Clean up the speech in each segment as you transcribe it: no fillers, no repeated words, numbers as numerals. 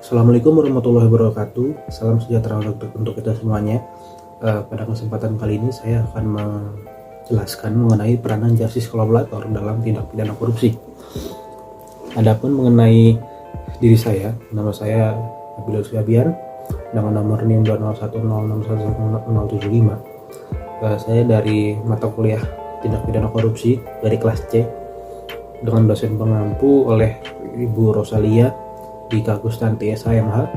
Assalamualaikum warahmatullahi wabarakatuh. Salam sejahtera untuk kita semuanya. Pada kesempatan kali ini saya akan menjelaskan mengenai peranan justice collaborator dalam tindak pidana korupsi. Adapun mengenai diri saya, nama saya Nabilul Syabian dengan nomor NIM 20106111075. Saya dari mata kuliah tindak pidana korupsi dari kelas C dengan dosen pengampu oleh Ibu Rosalia di Kagustanti SHMH,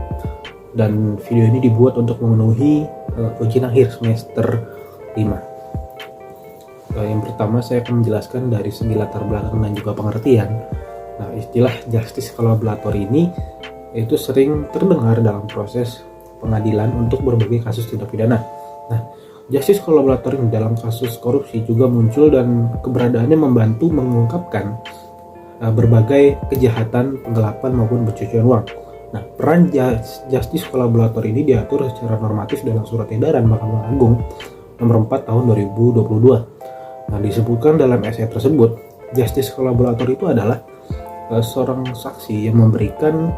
dan video ini dibuat untuk memenuhi ujian akhir semester 5. Yang pertama saya akan menjelaskan dari segi latar belakang dan juga pengertian. Nah, istilah justice collaborator ini itu sering terdengar dalam proses pengadilan untuk berbagai kasus tindak pidana. Nah, justice collaborator ini dalam kasus korupsi juga muncul dan keberadaannya membantu mengungkapkan berbagai kejahatan, penggelapan maupun pencucian uang. Nah, peran justice collaborator ini diatur secara normatif dalam Surat Edaran Mahkamah Agung nomor 4 tahun 2022. Nah, disebutkan dalam essay tersebut, justice collaborator itu adalah seorang saksi yang memberikan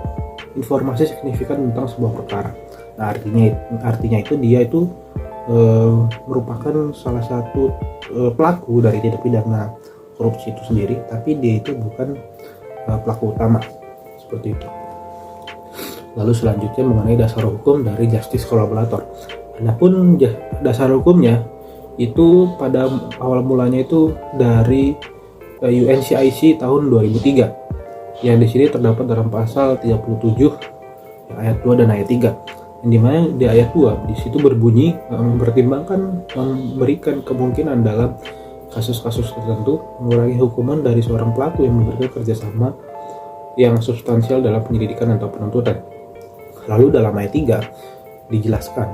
informasi signifikan tentang sebuah perkara. Nah, artinya itu dia itu merupakan salah satu pelaku dari tindak pidana korupsi itu sendiri, tapi dia itu bukan pelaku utama, seperti itu. Lalu selanjutnya mengenai dasar hukum dari justice collaborator. Adapun dasar hukumnya itu pada awal mulanya itu dari UNCIC tahun 2003, yang di sini terdapat dalam pasal 37 ayat 2 dan ayat 3. Yang dimana di ayat 2 di situ berbunyi mempertimbangkan memberikan kemungkinan dalam kasus-kasus tertentu mengurangi hukuman dari seorang pelaku yang memberikan kerjasama yang substansial dalam penyelidikan atau penuntutan. Lalu dalam ayat 3 dijelaskan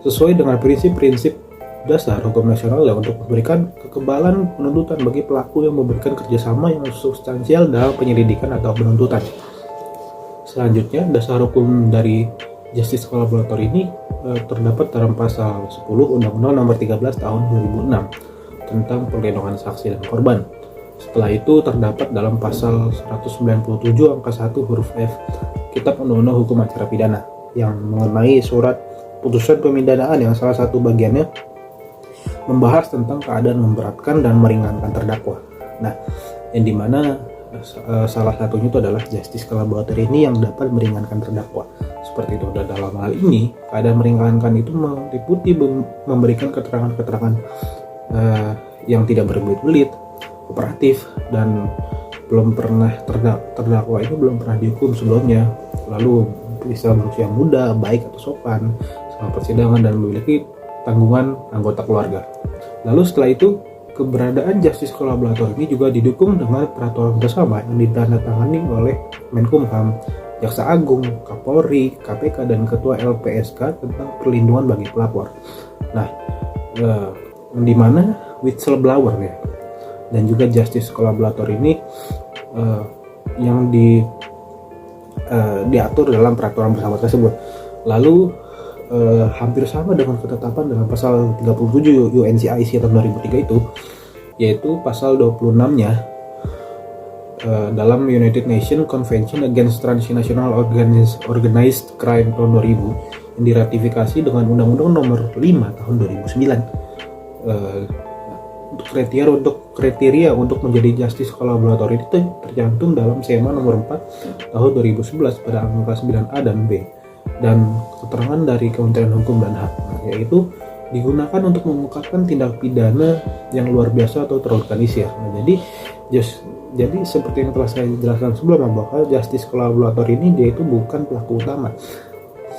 sesuai dengan prinsip-prinsip dasar hukum nasional untuk memberikan kekebalan penuntutan bagi pelaku yang memberikan kerjasama yang substansial dalam penyelidikan atau penuntutan. Selanjutnya, dasar hukum dari justice collaborator ini terdapat dalam pasal 10 Undang-Undang nomor 13 tahun 2006 tentang perlindungan saksi dan korban. Setelah itu terdapat dalam pasal 197 angka 1 huruf F Kitab Undang-Undang Hukum Acara Pidana yang mengenai surat putusan pemindanaan, yang salah satu bagiannya membahas tentang keadaan memberatkan dan meringankan terdakwa. Nah, yang dimana salah satunya itu adalah justice collaborator ini yang dapat meringankan terdakwa. Seperti itu. Dan dalam hal ini, keadaan meringankan itu meliputi memberikan keterangan-keterangan yang tidak berbelit-belit, kooperatif, dan belum pernah terdakwa itu belum pernah dihukum sebelumnya, lalu bisa berusia muda, baik atau sopan selama persidangan, dan memiliki tanggungan anggota keluarga. Lalu setelah itu, keberadaan justice collaborator ini juga didukung dengan peraturan bersama yang ditandatangani oleh Menkumham, Jaksa Agung, Kapolri, KPK, dan Ketua LPSK tentang perlindungan bagi pelapor. Nah, di mana whistleblower ya, dan juga justice collaborator ini yang diatur dalam peraturan bersama tersebut. Lalu hampir sama dengan ketetapan dalam pasal 37 UNCIC tahun 2003 itu, yaitu pasal 26-nya dalam United Nations Convention Against Transnational Organized Crime tahun 2000 yang diratifikasi dengan Undang-Undang nomor 5 tahun 2009. Kriteria untuk menjadi justice collaborator itu tercantum dalam SEMA nomor 4 tahun 2011 pada angka 9A dan B, dan keterangan dari Kementerian Hukum dan HAM, yaitu digunakan untuk mengungkapkan tindak pidana yang luar biasa atau terorganisir. Nah, jadi seperti yang telah saya jelaskan sebelumnya, bahwa justice collaborator ini dia itu bukan pelaku utama,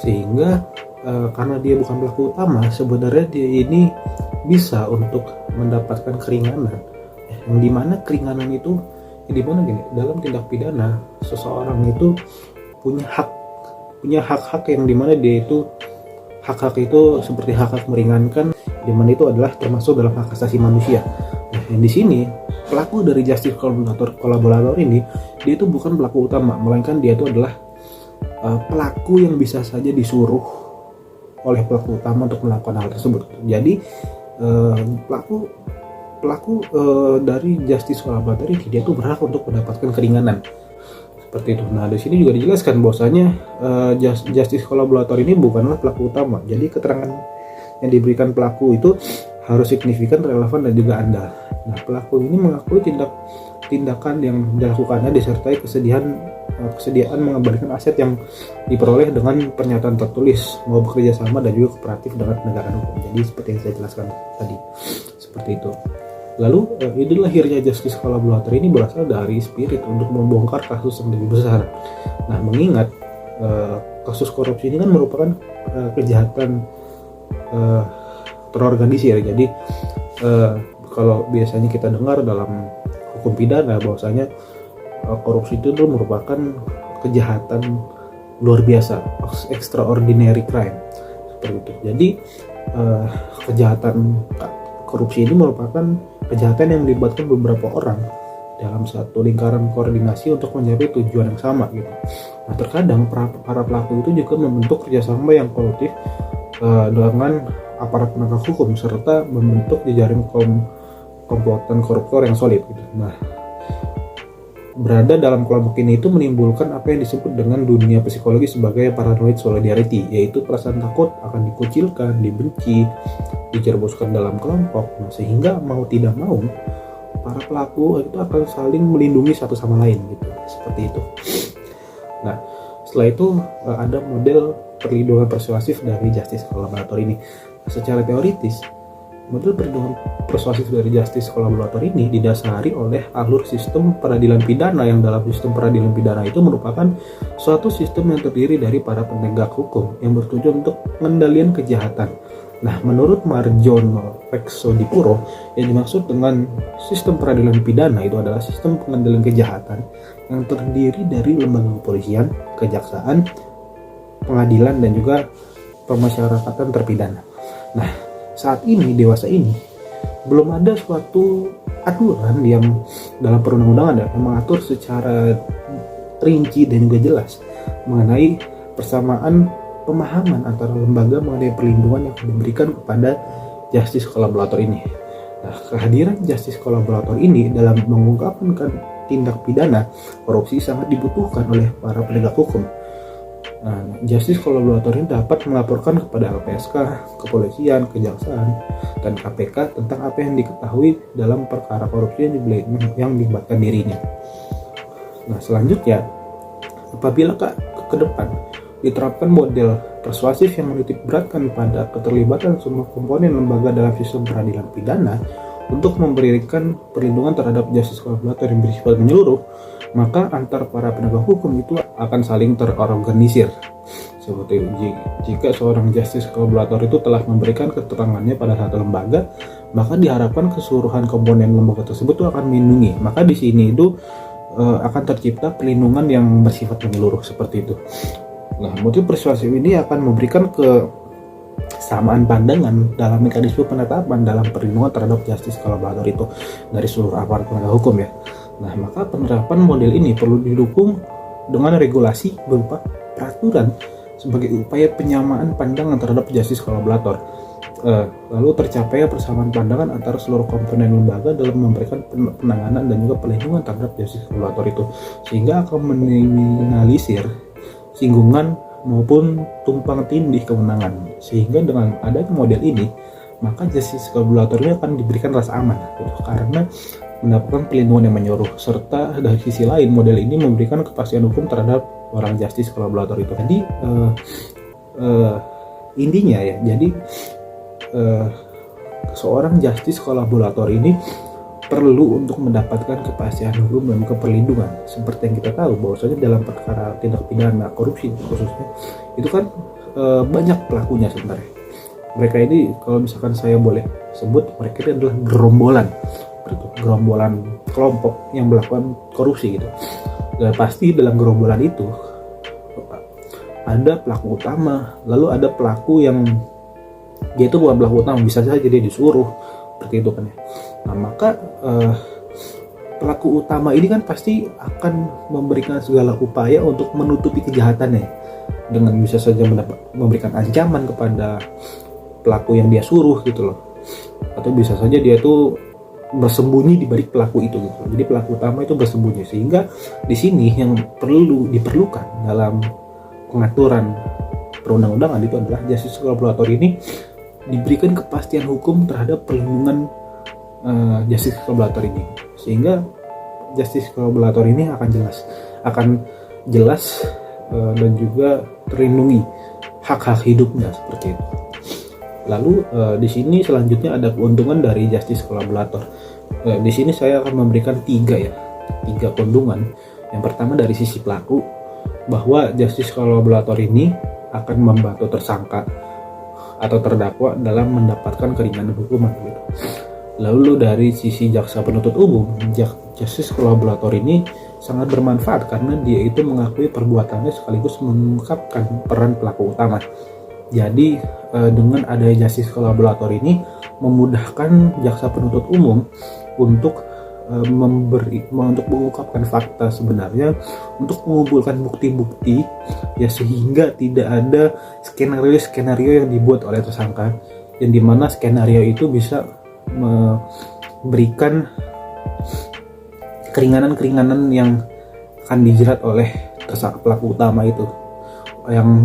sehingga karena dia bukan pelaku utama, sebenarnya dia ini bisa untuk mendapatkan keringanan, yang dimana keringanan itu gini, dalam tindak pidana seseorang itu punya hak-hak yang dimana dia itu hak-hak itu seperti hak-hak meringankan, dimana itu adalah termasuk dalam hak asasi manusia. Nah, yang di sini pelaku dari justice collaborator ini dia itu bukan pelaku utama, melainkan dia itu adalah pelaku yang bisa saja disuruh oleh pelaku utama untuk melakukan hal tersebut. Jadi pelaku dari justice collaborator ini dia tuh berhak untuk mendapatkan keringanan. seperti itu. Nah, di sini juga dijelaskan bahwasanya justice collaborator ini bukanlah pelaku utama. Jadi keterangan yang diberikan pelaku itu harus signifikan, relevan, dan juga andal. Nah, pelaku ini mengakui tindakan yang dilakukannya disertai kesediaan mengembalikan aset yang diperoleh dengan pernyataan tertulis, mau bekerja sama dan juga kooperatif dengan penegakan hukum. Jadi seperti yang saya jelaskan tadi, seperti itu. Lalu ide lahirnya justice collaborator ini berasal dari spirit untuk membongkar kasus yang lebih besar. Nah, mengingat kasus korupsi ini kan merupakan kejahatan terorganisir. Jadi kalau biasanya kita dengar dalam hukum pidana bahwasanya korupsi itu merupakan kejahatan luar biasa, extraordinary crime, seperti itu. Jadi kejahatan korupsi ini merupakan kejahatan yang melibatkan beberapa orang dalam satu lingkaran koordinasi untuk mencapai tujuan yang sama gitu. Nah, terkadang para pelaku itu juga membentuk kerjasama yang kolektif dengan aparat penegak hukum serta membentuk jejaring komplotan koruptor yang solid gitu. Nah, berada dalam kelompok ini itu menimbulkan apa yang disebut dengan dunia psikologi sebagai paranoid solidarity, yaitu perasaan takut akan dikucilkan, dibenci, dijerumuskan dalam kelompok. Nah, sehingga mau tidak mau para pelaku itu akan saling melindungi satu sama lain gitu, seperti itu. Nah, setelah itu ada model perlindungan persuasif dari justice collaborator ini. Secara teoritis, model perlindungan persuasif dari justice collaborator ini didasari oleh alur sistem peradilan pidana, yang dalam sistem peradilan pidana itu merupakan suatu sistem yang terdiri dari para penegak hukum yang bertujuan untuk pengendalian kejahatan. Nah, menurut Marjono Peksodipuro, yang dimaksud dengan sistem peradilan pidana itu adalah sistem pengendalian kejahatan yang terdiri dari lembaga kepolisian, kejaksaan, pengadilan, dan juga pemasyarakatan terpidana. Nah, saat ini, dewasa ini, belum ada suatu aturan yang dalam perundang-undangan yang mengatur secara rinci dan juga jelas mengenai persamaan pemahaman antara lembaga mengenai perlindungan yang diberikan kepada justice collaborator ini. Nah, kehadiran justice collaborator ini dalam mengungkapkan tindak pidana korupsi sangat dibutuhkan oleh para penegak hukum. Nah, justice collaborator ini dapat melaporkan kepada LPSK, kepolisian, kejaksaan, dan KPK tentang apa yang diketahui dalam perkara korupsi yang melibatkan dirinya. Nah, selanjutnya, apabila ke depan diterapkan model persuasif yang menitik beratkan pada keterlibatan semua komponen lembaga dalam sistem peradilan pidana untuk memberikan perlindungan terhadap justice collaborator yang bersifat menyeluruh, maka antar para penegak hukum itu akan saling terorganisir. Seperti jika seorang justice collaborator itu telah memberikan keterangannya pada satu lembaga, maka diharapkan keseluruhan komponen lembaga tersebut itu akan melindungi. Maka di sini itu akan tercipta perlindungan yang bersifat menyeluruh, seperti itu. Nah, motif persuasif ini akan memberikan kesamaan pandangan dalam mekanisme penetapan dalam perlindungan terhadap justice collaborator itu dari seluruh aparat penegak hukum ya. Nah, maka penerapan model ini perlu didukung dengan regulasi berupa peraturan sebagai upaya penyamaan pandangan terhadap justice collaborator. Lalu tercapai persamaan pandangan antara seluruh komponen lembaga dalam memberikan penanganan dan juga perlindungan terhadap justice collaborator itu, sehingga akan meminimalisir singgungan maupun tumpang tindih kewenangan. Sehingga dengan adanya model ini, maka justice collaborator ini akan diberikan rasa aman gitu, karena mendapatkan perlindungan yang menyeluruh. Serta dari sisi lain, model ini memberikan kepastian hukum terhadap orang justice collaborator itu. Jadi intinya ya, jadi seorang justice collaborator ini perlu untuk mendapatkan kepastian hukum dan keperlindungan. Seperti yang kita tahu bahwasanya dalam perkara tindak pidana korupsi khususnya itu kan banyak pelakunya sebenarnya. Mereka ini, kalau misalkan saya boleh sebut, mereka ini adalah gerombolan kelompok yang melakukan korupsi gitu. Dan pasti dalam gerombolan itu ada pelaku utama, lalu ada pelaku yang dia itu bukan pelaku utama, bisa saja dia disuruh, seperti itu kan ya. Nah, maka pelaku utama ini kan pasti akan memberikan segala upaya untuk menutupi kejahatannya dengan bisa saja memberikan ancaman kepada pelaku yang dia suruh gitu loh, atau bisa saja dia tuh bersembunyi di balik pelaku itu gitu. Jadi pelaku utama itu bersembunyi, sehingga di sini yang diperlukan dalam pengaturan perundang-undangan itu adalah justice collaborator ini diberikan kepastian hukum terhadap perlindungan justice collaborator ini, sehingga justice collaborator ini akan jelas dan juga terlindungi hak-hak hidupnya seperti itu. Lalu di sini selanjutnya ada keuntungan dari justice collaborator. Di sini saya akan memberikan tiga keuntungan. Yang pertama dari sisi pelaku, bahwa justice collaborator ini akan membantu tersangka atau terdakwa dalam mendapatkan keringanan hukuman gitu. Lalu dari sisi jaksa penuntut umum, justice collaborator ini sangat bermanfaat karena dia itu mengakui perbuatannya sekaligus mengungkapkan peran pelaku utama. Jadi dengan adanya justice collaborator ini memudahkan jaksa penuntut umum untuk mengungkapkan fakta sebenarnya, untuk mengumpulkan bukti-bukti ya, sehingga tidak ada skenario yang dibuat oleh tersangka, yang dimana skenario itu bisa memberikan keringanan-keringanan yang akan dijerat oleh tersangka pelaku utama itu, yang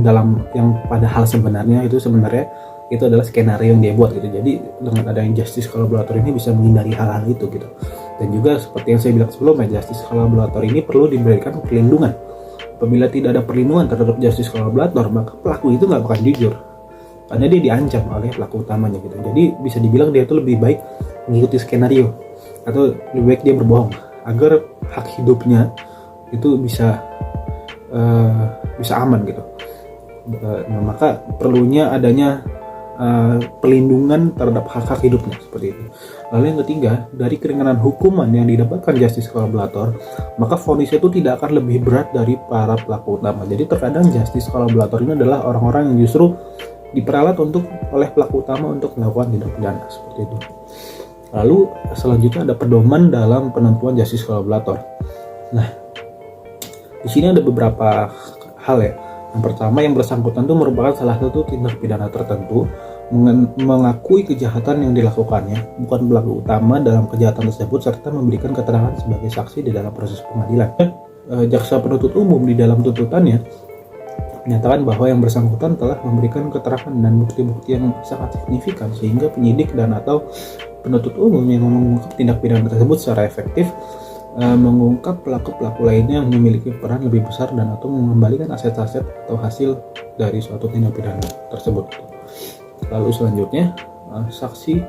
padahal sebenarnya itu adalah skenario yang dia buat gitu. Jadi dengan adanya justice collaborator ini bisa menghindari hal-hal itu gitu. Dan juga seperti yang saya bilang sebelumnya, justice collaborator ini perlu diberikan perlindungan. Apabila tidak ada perlindungan terhadap justice collaborator, maka pelaku itu nggak akan jujur, karena dia diancam oleh pelaku utamanya gitu. Jadi bisa dibilang dia itu lebih baik mengikuti skenario, atau lebih baik dia berbohong agar hak hidupnya itu bisa aman gitu. Nah, maka perlunya adanya pelindungan terhadap hak-hak hidupnya seperti itu. Lalu yang ketiga, dari keringanan hukuman yang didapatkan justice collaborator, maka vonisnya itu tidak akan lebih berat dari para pelaku utama. Jadi terkadang justice collaborator ini adalah orang-orang yang justru diperalat oleh pelaku utama untuk melakukan tindak pidana seperti itu. Lalu selanjutnya ada pedoman dalam penentuan justice collaborator. Nah, di sini ada beberapa hal ya. Yang pertama, yang bersangkutan itu merupakan salah satu tindak pidana tertentu, mengakui kejahatan yang dilakukannya, bukan pelaku utama dalam kejahatan tersebut, serta memberikan keterangan sebagai saksi di dalam proses pengadilan. Jaksa penuntut umum di dalam tuntutannya menyatakan bahwa yang bersangkutan telah memberikan keterangan dan bukti-bukti yang sangat signifikan, sehingga penyidik dan atau penuntut umum yang mengungkap tindak pidana tersebut secara efektif mengungkap pelaku-pelaku lainnya yang memiliki peran lebih besar dan atau mengembalikan aset-aset atau hasil dari suatu tindak pidana tersebut. Lalu selanjutnya, saksi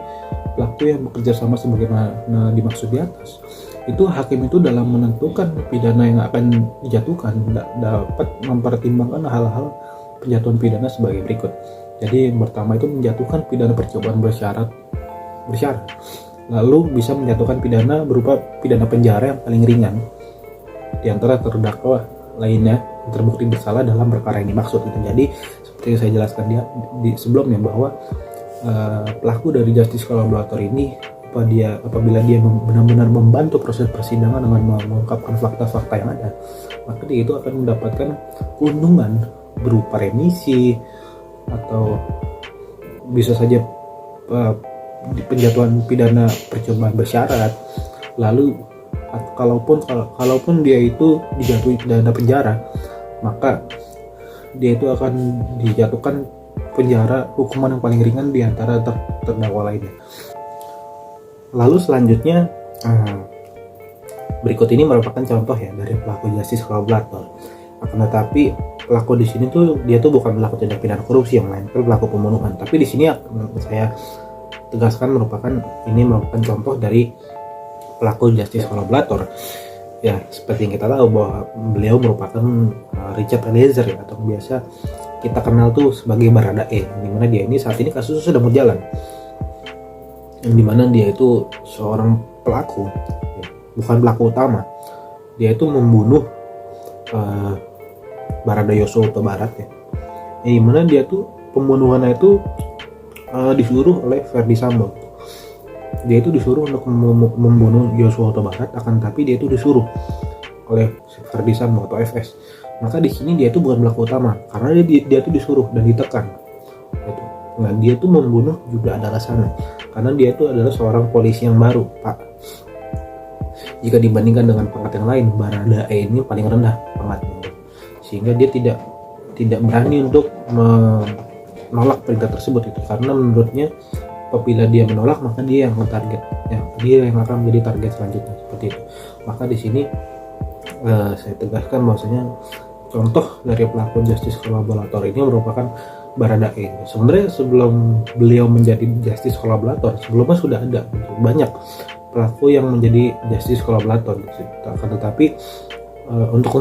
pelaku yang bekerja sama sebagaimana dimaksud di atas, itu hakim itu dalam menentukan pidana yang akan dijatuhkan dapat mempertimbangkan hal-hal penjatuhan pidana sebagai berikut. Jadi yang pertama itu menjatuhkan pidana percobaan bersyarat, lalu bisa menjatuhkan pidana berupa pidana penjara yang paling ringan di antara terdakwa lainnya yang terbukti bersalah dalam perkara yang dimaksud itu. Jadi seperti yang saya jelaskan di sebelumnya, bahwa pelaku dari justice collaborator ini apabila dia benar-benar membantu proses persidangan dengan mengungkapkan fakta-fakta yang ada, maka dia itu akan mendapatkan keuntungan berupa remisi atau bisa saja penjatuhan pidana percobaan bersyarat. Lalu kalaupun dia itu dijatuhi pidana penjara, maka dia itu akan dijatuhkan penjara hukuman yang paling ringan di antara terdakwa lainnya. Lalu selanjutnya, berikut ini merupakan contoh ya dari pelaku justice collaborator. Akan tetapi pelaku di sini tuh dia tuh bukan pelaku tindak pidana korupsi yang lain, kan pelaku pembunuhan. Tapi di sini saya tegaskan merupakan contoh dari pelaku justice collaborator. Ya, seperti yang kita tahu bahwa beliau merupakan Richard Eliezer ya, atau biasa kita kenal tuh sebagai Baradae, dimana dia ini saat ini kasusnya sudah berjalan, yang dimana dia itu seorang pelaku ya, bukan pelaku utama. Dia itu membunuh Barada Yosua Huta Barat ya, yang dimana dia tuh pembunuhannya itu disuruh oleh Ferdy Sambo. Dia itu disuruh untuk membunuh Yosua Huta Barat, akan tapi dia itu disuruh oleh Ferdy Sambo atau FS. Maka di sini dia itu bukan pelaku utama, karena dia itu disuruh dan ditekan. Nah, dia itu membunuh juga ada alasannya, karena dia itu adalah seorang polisi yang baru, Pak. Jika dibandingkan dengan pangkat yang lain, Baradae ini paling rendah pangkatnya, sehingga dia tidak berani untuk menolak perintah tersebut itu, karena menurutnya apabila dia menolak maka dia yang target, ya, dia yang akan menjadi target selanjutnya, seperti itu. Maka di sini saya tegaskan bahwasanya contoh dari pelaku justice kolaborator ini merupakan Baradae. Sebenarnya sebelum beliau menjadi justice kolaborator, sebelumnya sudah ada banyak pelaku yang menjadi justice kolaborator, tetapi untuk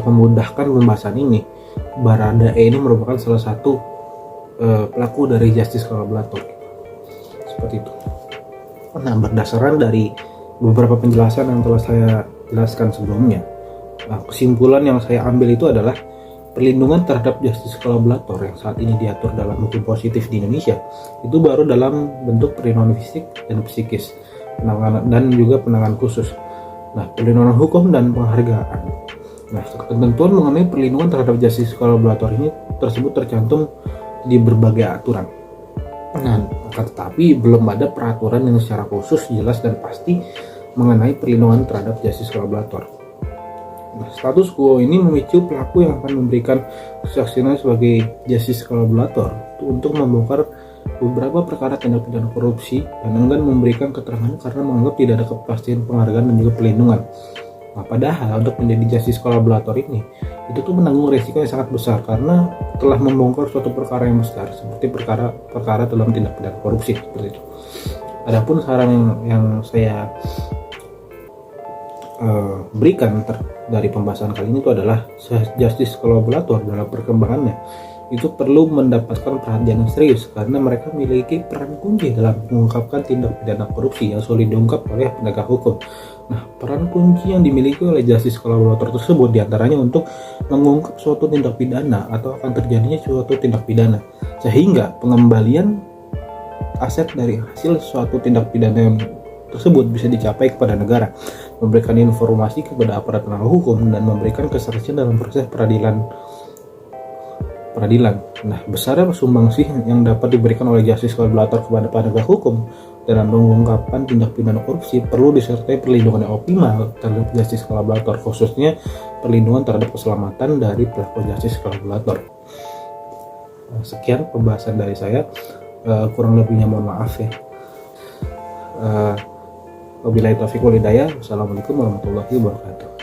memudahkan pembahasan ini, Baradae ini merupakan salah satu pelaku dari justice kolaborator, seperti itu. Nah, berdasarkan dari beberapa penjelasan yang telah saya jelaskan sebelumnya, kesimpulan yang saya ambil itu adalah perlindungan terhadap justice kolaborator yang saat ini diatur dalam hukum positif di Indonesia itu baru dalam bentuk perlindungan fisik dan psikis, penanganan dan juga penanganan khusus. Nah, perlindungan hukum dan penghargaan. Nah, ketentuan mengenai perlindungan terhadap justice kolaborator ini tersebut tercantum di berbagai aturan. Nah, tetapi belum ada peraturan yang secara khusus, jelas dan pasti mengenai perlindungan terhadap justice kolaborator. Nah, status quo ini memicu pelaku yang akan memberikan kesaksian sebagai justice kolaborator untuk membongkar beberapa perkara tindak pidana korupsi dan enggan memberikan keterangan karena menganggap tidak ada kepastian penghargaan dan juga perlindungan. Nah, padahal untuk menjadi justice kolaborator ini itu tuh menanggung resiko yang sangat besar karena telah membongkar suatu perkara yang besar seperti perkara dalam tindak pidana korupsi, seperti itu. Adapun saran yang saya berikan dari pembahasan kali ini itu adalah justice kolaborator dalam perkembangannya itu perlu mendapatkan perhatian yang serius karena mereka memiliki peran kunci dalam mengungkapkan tindak pidana korupsi yang sulit diungkap oleh penegak hukum. Nah, peran kunci yang dimiliki oleh justice kolaborator tersebut diantaranya untuk mengungkap suatu tindak pidana atau akan terjadinya suatu tindak pidana, sehingga pengembalian aset dari hasil suatu tindak pidana yang tersebut bisa dicapai kepada negara, memberikan informasi kepada aparat penegak hukum, dan memberikan kesaksian dalam proses peradilan. Nah, besarnya sumbangsih yang dapat diberikan oleh justice kolaborator kepada penegak hukum dalam mengungkapkan tindak pidana korupsi perlu disertai perlindungan yang optimal terhadap justice kolaborator, khususnya perlindungan terhadap keselamatan dari pelaku justice kolaborator. Sekian pembahasan dari saya, kurang lebihnya mohon maaf ya. Wabillahi taufiq wal hidayah. Wassalamualaikum warahmatullahi wabarakatuh.